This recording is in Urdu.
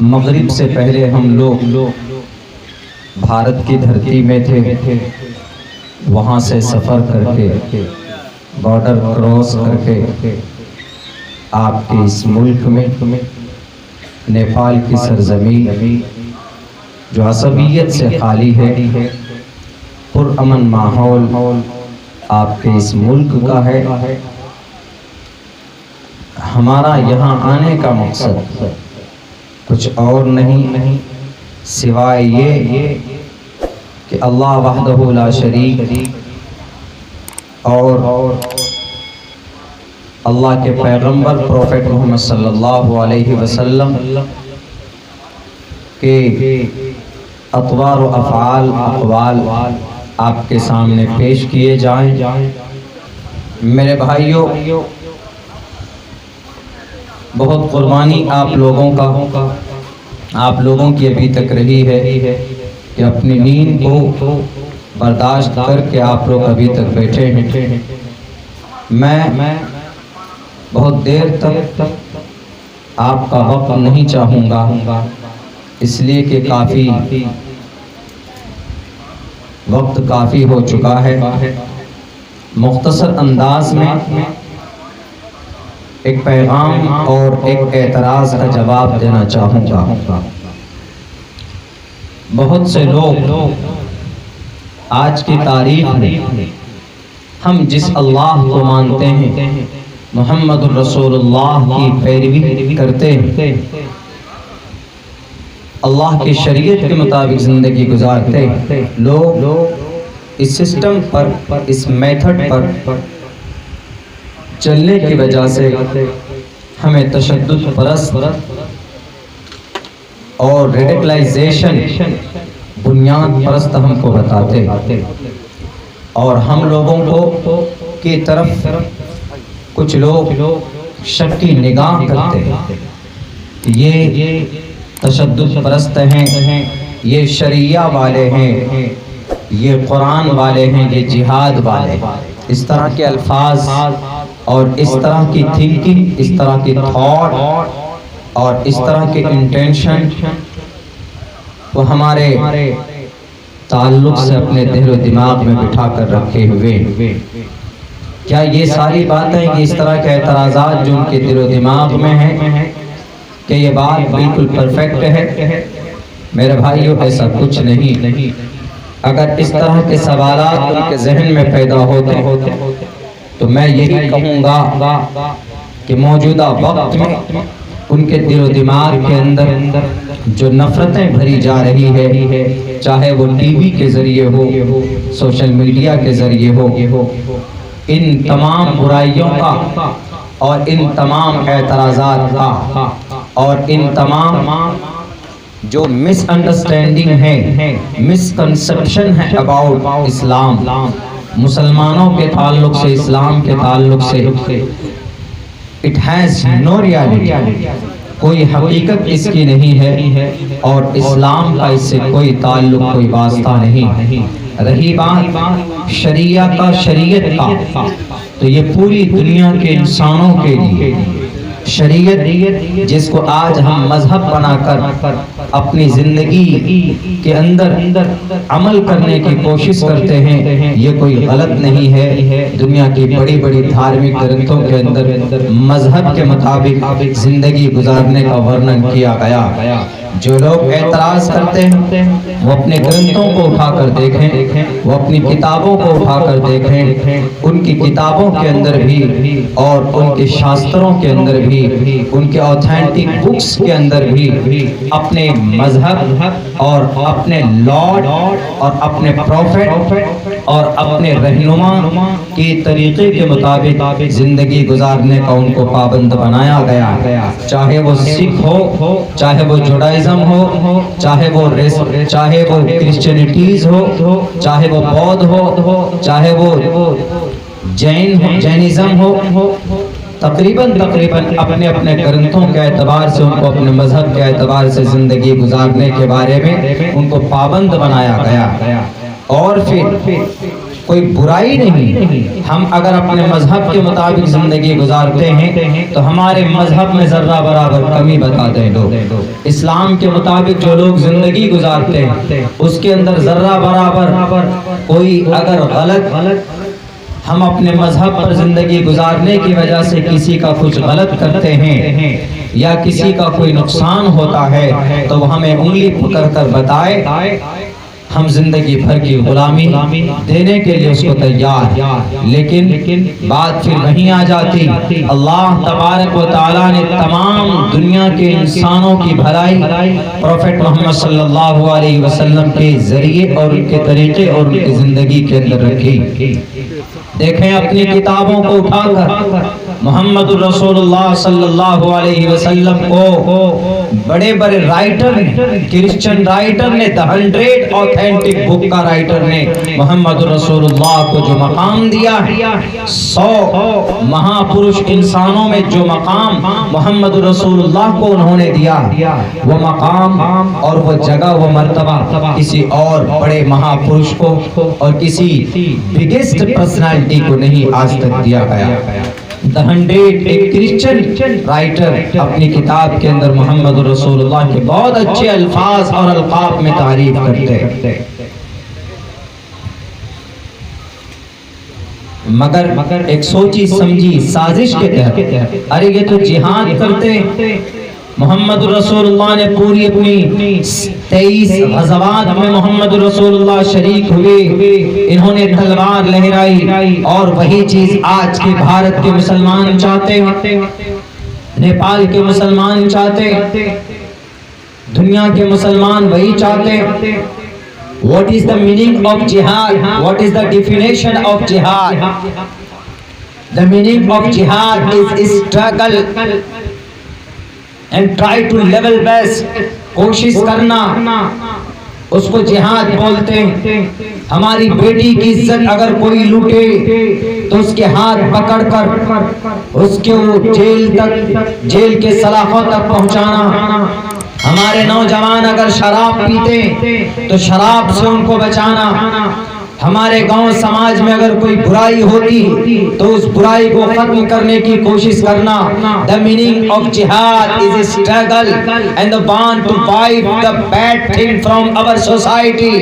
مغرب سے پہلے ہم لوگ بھارت کی دھرتی میں تھے، وہاں سے سفر کر کے بارڈر کراس کر کے آپ کے اس ملک میں نیپال کی سرزمین جو عصبیت سے خالی ہے، پرامن ماحول آپ کے اس ملک کا ہے۔ ہمارا یہاں آنے کا مقصد کچھ اور نہیں سوائے یہ کہ اللہ وحدہ لا شریک اور اللہ کے پیغمبر پروفیٹ محمد صلی اللہ علیہ وسلم کے اطوار و افعال اقوال آپ کے سامنے پیش کیے جائیں۔ میرے بھائیوں، بہت قربانی آپ لوگوں کی ابھی تک رہی ہے کہ اپنی نیند کو برداشت کر کے آپ لوگ ابھی تک بیٹھے ہیں۔ میں بہت دیر تک آپ کا وقت نہیں چاہوں گا، اس لیے کہ وقت کافی ہو چکا ہے۔ مختصر انداز میں ایک پیغام اور ایک اعتراض کا جواب دینا چاہوں گا۔ بہت سے لوگ آج کی تاریخ میں ہم جس اللہ کو مانتے ہیں، محمد الرسول اللہ کی پیروی کرتے ہیں، اللہ کی شریعت کے مطابق زندگی گزارتے ہیں، لوگ اس سسٹم پر، اس میتھڈ پر چلنے کی وجہ سے ہمیں تشدد پرست اور ریڈیکلائزیشن بنیاد پرست ہم کو بتاتے، اور ہم لوگوں کو کی طرف کچھ لوگ شک کی نگاہ کرتے ہیں کہ یہ تشدد پرست ہیں، یہ شریعہ والے ہیں، یہ قرآن والے ہیں، یہ جہاد والے ہیں۔ اس طرح کے الفاظ اور اس طرح کی تھنکنگ، اس طرح کی تھاٹ اور اس طرح کے انٹینشن وہ ہمارے تعلق سے اپنے دل و دماغ میں بٹھا کر رکھے ہوئے۔ کیا یہ ساری باتیں، یہ اس طرح کے اعتراضات جو ان کے دل و دماغ میں ہیں، کہ یہ بات بالکل پرفیکٹ ہے؟ میرے بھائیوں، ایسا کچھ نہیں۔ اگر اس طرح کے سوالات ان کے ذہن میں پیدا ہوتے تو میں یہی کہوں گا کہ موجودہ وقت میں ان کے دل و دماغ کے اندر جو نفرتیں بھری جا رہی ہے، چاہے وہ ٹی وی کے ذریعے ہو، سوشل میڈیا کے ذریعے ہو، ان تمام برائیوں کا اور ان تمام اعتراضات کا اور ان تمام جو مس انڈرسٹینڈنگ ہے، مس کنسپشن ہے اباؤٹ اسلام، مسلمانوں کے تعلق سے، اسلام کے تعلق سے، اٹ ہیز نو ریالٹی، کوئی حقیقت اس کی نہیں ہے، اور اسلام کا اس سے کوئی تعلق، کوئی واسطہ نہیں۔ رہی بات شریعت کا، تو یہ پوری دنیا کے انسانوں کے لیے شریعت، جس کو آج ہم مذہب بنا کر اپنی زندگی کے اندر عمل کرنے کی کوشش کرتے ہیں، یہ کوئی غلط نہیں ہے۔ دنیا کی بڑی بڑی دھارمک گرنتھوں کے اندر مذہب کے مطابق زندگی گزارنے کا ورنن کیا گیا۔ جو لوگ اعتراض کرتے ہیں وہ اپنے گرنتھوں کو اٹھا کر دیکھیں، وہ اپنی کتابوں کو اٹھا کر دیکھیں، ان کی کتابوں کے اندر بھی اور ان کے شاستروں کے اندر بھی، ان کے اوتھینٹک بکس کے اندر بھی اپنے مذہب اور اپنے لارڈ اور اپنے پروفیٹ اور اپنے رہنما کے طریقے کے مطابق زندگی گزارنے کا ان کو پابند بنایا گیا، چاہے وہ سکھ ہو، چاہے وہ جوڈائزم ہو، چاہے وہ کرسچینٹیز ہو، چاہے وہ بودھ ہو، چاہے وہ جینزم ہو، تقریباً اپنے اپنے گرنتھوں کے اعتبار سے ان کو اپنے مذہب کے اعتبار سے زندگی گزارنے کے بارے میں ان کو پابند بنایا گیا۔ اور پھر کوئی برائی نہیں. ہم اگر اپنے مذہب کے مطابق زندگی گزارتے ہیں تو ہمارے مذہب میں ذرہ برابر کمی بتا دیں لوگ. اسلام کے مطابق جو لوگ زندگی گزارتے ہیں اس کے اندر ذرہ برابر کوئی اگر غلط ہم اپنے مذہب پر زندگی گزارنے کی وجہ سے کسی کا کچھ غلط کرتے ہیں یا کسی کا کوئی نقصان ہوتا ہے تو وہ ہمیں انگلی پکڑ کر بتائے. ہم زندگی بھر کی غلامی دینے کے لیے اس کو تیار. لیکن بات پھر وہیں آ جاتی. اللہ تبارک و تعالیٰ نے تمام دنیا کے انسانوں کی بھلائی پروفیٹ محمد صلی اللہ علیہ وسلم کے ذریعے اور ان کے طریقے اور ان کی زندگی کے اندر رکھی. دیکھیں اپنی کتابوں کو اٹھا کر محمد الرسول اللہ صلی اللہ علیہ وسلم کو بڑے بڑے رائٹر کرسچن رائٹر نے The 100 Authentic بک کا رائٹر نے محمد الرسول اللہ کو جو مقام دیا ہے 100 مہاپرش انسانوں میں جو مقام محمد الرسول اللہ کو انہوں نے دیا وہ مقام اور وہ جگہ وہ مرتبہ کسی اور بڑے مہاپرش کو اور کسی بگیسٹ پرسنالٹی کو نہیں آج تک دیا گیا. The 100 ایک کرسچن رائٹر اپنی کتاب کے اندر محمد رسول اللہ کے بہت اچھے الفاظ اور القاب میں تعریف کرتے ہیں. مگر ایک سوچی سمجھی سازش کے تحت ارے یہ تو جہاد کرتے. محمد رسول اللہ نے پوری اپنی 23 غزوات میں محمد رسول اللہ شریک ہوئے. انہوں نے تلوار لہرائی اور وہی چیز آج کے بھارت کے مسلمان چاہتے ہیں, نیپال کے مسلمان چاہتے ہیں, دنیا کے مسلمان وہی چاہتے ہیں. What is the meaning of jihad? What is the definition of jihad? The meaning of jihad is struggle and try to level best. کوشش کرنا اس کو جہاد بولتے ہیں. ہماری بیٹی کی عزت اگر کوئی لوٹے تو اس کے ہاتھ پکڑ کر اس کے جیل کے سلاخوں تک پہنچانا. ہمارے نوجوان اگر شراب پیتے تو شراب سے ان کو بچانا. ہمارے گاؤں سماج میں اگر کوئی برائی ہوتی تو اس برائی کو ختم کرنے کی کوشش کرنا. The meaning of jihad is a struggle and the want to fight the bad thing from our society.